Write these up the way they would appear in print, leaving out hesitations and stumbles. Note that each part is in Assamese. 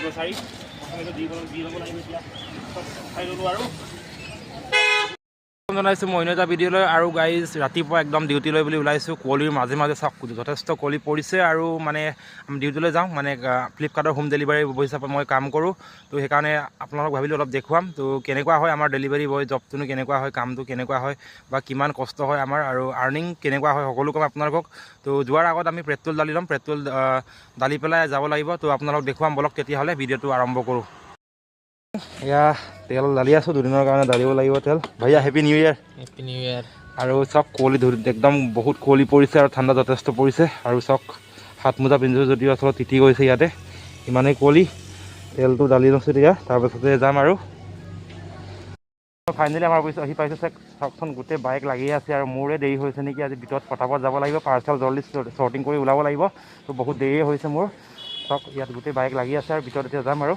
গ্ৰচাৰী দি ল'ব লাগিব এতিয়া খাই ল'লোঁ আৰু জনাইছোঁ মই অন্য এটা ভিডিঅ'লৈ আৰু গাইজ ৰাতিপুৱা একদম ডিউটিলৈ বুলি ওলাইছোঁ কুঁৱলীৰ মাজে মাজে চাওক যথেষ্ট কুঁৱলী পৰিছে আৰু মানে ডিউটিলৈ যাওঁ মানে ফ্লিপকাৰ্টৰ হোম ডেলিভাৰী হিচাপে মই কাম কৰোঁ তো সেইকাৰণে আপোনালোকক ভাবিলোঁ অলপ দেখুৱাম তো কেনেকুৱা হয় আমাৰ ডেলিভাৰী বয় জবটোনো কেনেকুৱা হয় কামটো কেনেকুৱা হয় বা কিমান কষ্ট হয় আমাৰ আৰু আৰ্নিং কেনেকুৱা হয় সকলো ক'ম আপোনালোকক তো যোৱাৰ আগত আমি পেট্ৰল ঢালি ল'ম পেট্ৰল ঢালি পেলাই যাব লাগিব তো আপোনালোকক দেখুৱাম বলক তেতিয়াহ'লে ভিডিঅ'টো আৰম্ভ কৰোঁ এয়া তেল ঢালি আছোঁ দুদিনৰ কাৰণে ঢালিব লাগিব তেল ভাইয়া happy new year happy new year আৰু চাওক কুঁৱলী একদম বহুত কুঁৱলী পৰিছে আৰু ঠাণ্ডা যথেষ্ট পৰিছে আৰু চাওক হাত মোজা পিন্ধিছোঁ যদিও আচলতে তিতি গৈছে ইয়াতে ইমানেই কুঁৱলী তেলটো ঢালি লৈছোঁ তেতিয়া তাৰপাছতে যাম আৰু ফাইনেলি আমাৰ আহি পাইছোঁ চাওকচোন গোটেই বাইক লাগিয়ে আছে আৰু মোৰে দেৰি হৈছে নেকি আজি ভিতৰত পটাপট যাব লাগিব পাৰ্চেল জল্দি শ্বৰ্টিং কৰি ওলাব লাগিব তো বহুত দেৰিয়ে হৈছে মোৰ চাওক ইয়াত গোটেই বাইক লাগি আছে আৰু ভিতৰত এতিয়া যাম আৰু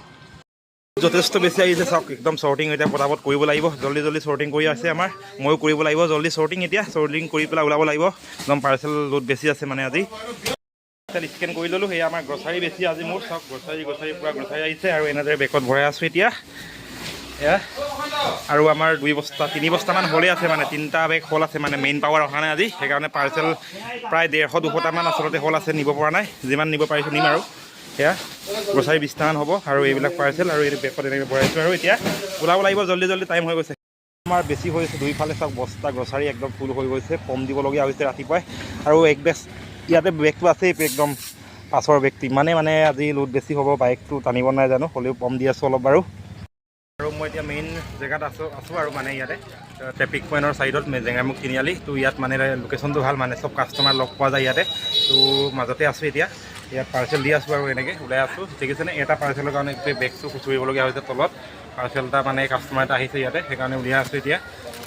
যথেষ্ট বেছি আহিছে চাওক একদম শ্বৰ্টিং এতিয়া পটাপট কৰিব লাগিব জল্দি জল্দি শ্বৰ্টিং কৰি আছে আমাৰ ময়ো কৰিব লাগিব জল্দি শ্বৰ্টিং এতিয়া শ্বৰ্টিং কৰি পেলাই ওলাব লাগিব একদম পাৰ্চেল লোড বেছি আছে মানে আজি স্কেন কৰি ল'লোঁ সেয়া আমাৰ গ্ৰচাৰী বেছি আজি মোৰ চাওক গ্ৰচাৰী পূৰা গ্ৰচাৰী আহিছে আৰু এনেদৰে বেগত ভৰাই আছোঁ এতিয়া এয়া আৰু আমাৰ 3 বস্তামান হ'লেই আছে মানে 3টা বেগ হ'ল আছে মানে মেইন পাৱাৰ অহা নাই আজি সেইকাৰণে পাৰ্চেল প্ৰায় 150-200টামান আচলতে হ'ল আছে নিব পৰা নাই যিমান নিব পাৰিছোঁ নিম আৰু সেয়া গ্ৰচাৰী 20টামান হ'ব আৰু এইবিলাক পাৰ্চেল আৰু এই বেগত এনেকৈ ভৰাইছোঁ আৰু এতিয়া ওলাব লাগিব জল্দি জল্দি টাইম হৈ গৈছে আমাৰ বেছি হৈ হৈছে দুইফালে চাওক বস্তা গ্ৰচাৰী একদম ফুল হৈ গৈছে কম দিবলগীয়া হৈছে ৰাতিপুৱাই আৰু এক বেগ ইয়াতে বেগটো আছেই একদম পাছৰ বেগটো ইমানেই মানে আজি লোড বেছি হ'ব বাইকটো টানিব নাই জানো হ'লেও কম দি আছোঁ অলপ বাৰু আৰু মই এতিয়া মেইন জেগাত আছোঁ আৰু মানে ইয়াতে ট্ৰেফিক পইণ্টৰ ছাইডত জেঙাইমুখ তিনিআলি তো ইয়াত মানে লোকেশ্যনটো ভাল মানে চব কাষ্টমাৰ লগ পোৱা যায় ইয়াতে তো মাজতে আছোঁ এতিয়া ইয়াত পাৰ্চেল দি আছোঁ আৰু এনেকৈ ওলাই আছোঁ দেখিছেনে এটা পাৰ্চেলৰ কাৰণে গোটেই বেগটো খুচুৰিবলগীয়া হৈছে তলত পাৰ্চেল এটা মানে কাষ্টমাৰ এটা আহিছে ইয়াতে সেইকাৰণে উলিয়াই আছোঁ এতিয়া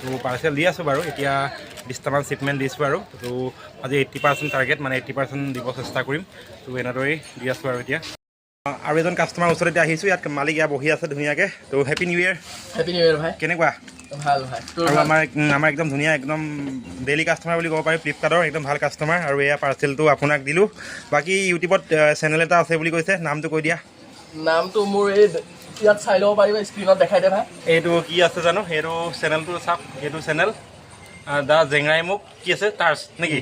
তো পাৰ্চেল দি আছোঁ বাৰু এতিয়া 20টামান শ্বিপমেণ্ট দিছোঁ আৰু তো আজি 80% টাৰ্গেট মানে 80% দিব চেষ্টা কৰিম তো এনেদৰেই দি আছোঁ আৰু এতিয়া আৰু এজন কাষ্টমাৰ ওচৰতে আহিছোঁ ইয়াত মালিক ইয়াত বহি আছে ধুনীয়াকৈ তো হেপী নিউ ইয়েৰ ভাই কেনেকুৱা ভাল ভাই আৰু আমাৰ একদম ধুনীয়া একদম ডেইলি কাষ্টমাৰ বুলি ক'ব পাৰি ফ্লিপকাৰ্টৰ একদম ভাল কাষ্টমাৰ আৰু এয়া পাৰ্চেলটো আপোনাক দিলোঁ বাকী ইউটিউবত চেনেল এটা আছে বুলি কৈছে নামটো কৈ দিয়া নামটো মোৰ এই ইয়াত চাই ল'ব পাৰিব স্ক্ৰীণত দেখাই দে ভাই এইটো কি আছে জানো সেইটো চেনেলটো চাওক এইটো চেনেল দা জেংৰাইমুখ কি আছে টাৰ্চ নেকি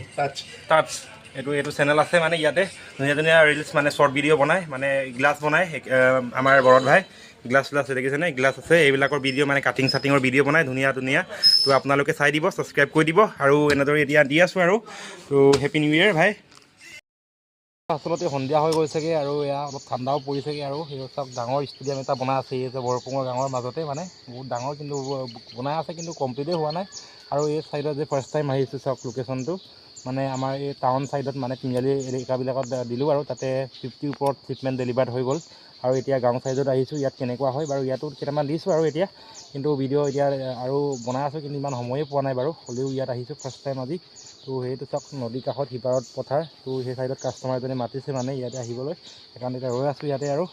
টাৰ্চ এইটো চেনেল আছে মানে ইয়াতে ধুনীয়া ধুনীয়া ৰিলচ মানে শ্বৰ্ট ভিডিঅ' বনায় মানে গ্লাছ বনায় আমাৰ বৰত ভাই গ্লাছ দেখিছেনে গ্লাছ আছে এইবিলাকৰ ভিডিঅ' মানে কাটিং চাটিঙৰ ভিডিঅ' বনায় ধুনীয়া তো আপোনালোকে চাই দিব ছাবস্ক্ৰাইব কৰি দিব আৰু এনেদৰে এতিয়া দি আছোঁ আৰু তো হেপী নিউ ইয়েৰ ভাই আচলতে সন্ধিয়া হৈ গৈছেগৈ আৰু এয়া অলপ ঠাণ্ডাও পৰিছেগৈ আৰু সেই চাওক ডাঙৰ ষ্টেডিয়াম এটা বনাই আছে এই যে বৰপুঙৰ গাঁৱৰ মাজতে মানে বহুত ডাঙৰ কিন্তু বনাই আছে কিন্তু কমপ্লিটেই হোৱা নাই আৰু এই ছাইডত যে ফাৰ্ষ্ট টাইম আহিছোঁ চাওক লোকেশ্যনটো মানে আমাৰ এই টাউন ছাইডত মানে তিনিআলি এলেকাবিলাকত দিলোঁ আৰু তাতে 50 ওপৰত শ্বিপমেণ্ট ডেলিভাৰ্ড হৈ গ'ল আৰু এতিয়া গাঁও ছাইডত আহিছোঁ ইয়াত কেনেকুৱা হয় বাৰু ইয়াতো কেইটামান দিছোঁ আৰু এতিয়া কিন্তু ভিডিঅ' এতিয়া আৰু বনাই আছোঁ কিন্তু ইমান সময়েই পোৱা নাই বাৰু হ'লেও ইয়াত আহিছোঁ ফাৰ্ষ্ট টাইম আজি তো সেইটো চাওক নদীৰ কাষত সিপাৰত পথাৰ তো সেই ছাইডত কাষ্টমাৰজনে মাতিছে মানে ইয়াতে আহিবলৈ সেইকাৰণে এতিয়া ৰৈ আছোঁ ইয়াতে আৰু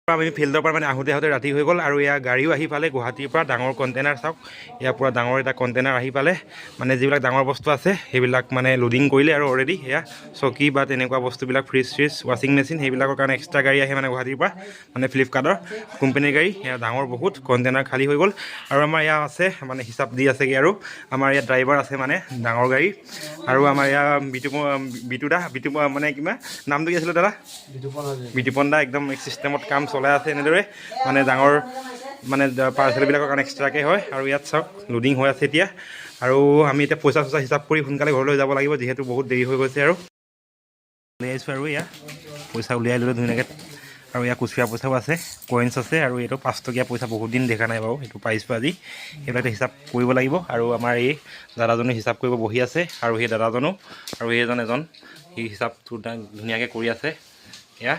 আমি ফিল্ডৰ পৰা মানে আহোঁতে ৰাতি হৈ গ'ল আৰু ইয়াৰ গাড়ীও আহি পালে গুৱাহাটীৰ পৰা ডাঙৰ কণ্টেইনাৰ চাওক ইয়াৰ পৰা ডাঙৰ এটা কণ্টেইনাৰ আহি পালে মানে যিবিলাক ডাঙৰ বস্তু আছে সেইবিলাক মানে লোডিং কৰিলে আৰু অলৰেডি এয়া চকী বা তেনেকুৱা বস্তুবিলাক ফ্ৰিজ ৱাশ্বিং মেচিন সেইবিলাকৰ কাৰণে এক্সট্ৰা গাড়ী আহে মানে গুৱাহাটীৰ পৰা মানে ফ্লিপকাৰ্টৰ কোম্পানীৰ গাড়ী এয়া ডাঙৰ বহুত কণ্টেইনাৰ খালী হৈ গ'ল আৰু আমাৰ ইয়াত আছে মানে হিচাপ দি আছেগৈ আৰু আমাৰ ইয়াত ড্ৰাইভাৰ আছে মানে ডাঙৰ গাড়ী আৰু আমাৰ ইয়াত বিটু মানে কিবা নামটো কি আছিলে দাদা বিতুপন দা একদম চিষ্টেমত কাম চলাই আছে এনেদৰে মানে ডাঙৰ মানে পাৰ্চেলবিলাকৰ কাৰণে এক্সট্ৰাকৈ হয় আৰু ইয়াত চাওক লোডিং হৈ আছে এতিয়া আৰু আমি এতিয়া পইচা হিচাপ কৰি সোনকালে ঘৰলৈ যাব লাগিব যিহেতু বহুত দেৰি হৈ গৈছে আৰু উলিয়াইছোঁ আৰু ইয়াত পইচা উলিয়াই ল'লোঁ ধুনীয়াকৈ আৰু ইয়াত খুচুৰা পইচাও আছে কইনছ আছে আৰু এইটো 5 টকীয়া পইচা বহুত দিন দেখা নাই বাৰু সেইটো পাইছোঁ আজি সেইবিলাক হিচাপ কৰিব লাগিব আৰু আমাৰ এই দাদাজনে হিচাপ কৰিব বহি আছে আৰু সেই দাদাজনো আৰু এজন সি হিচাপটো ধুনীয়াকৈ কৰি আছে এয়া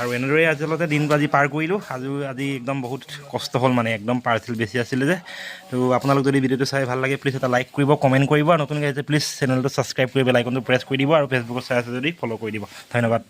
আৰু এনেদৰে আচলতে দিনটো আজি পাৰ কৰিলোঁ আজি একদম বহুত কষ্ট হ'ল মানে একদম পাৰ্চেল বেছি আছিলে যে তো আপোনালোক যদি ভিডিঅ'টো চাই ভাল লাগে প্লিজ এটা লাইক কৰিব কমেণ্ট কৰিব আৰু নতুনকৈ আহিছে প্লিজ চেনেলটো ছাবস্ক্ৰাইব কৰি বেল আইকনটো প্ৰেছ কৰি দিব আৰু ফেচবুকত চাই আছে যদি ফ'ল' কৰি দিব ধন্যবাদ।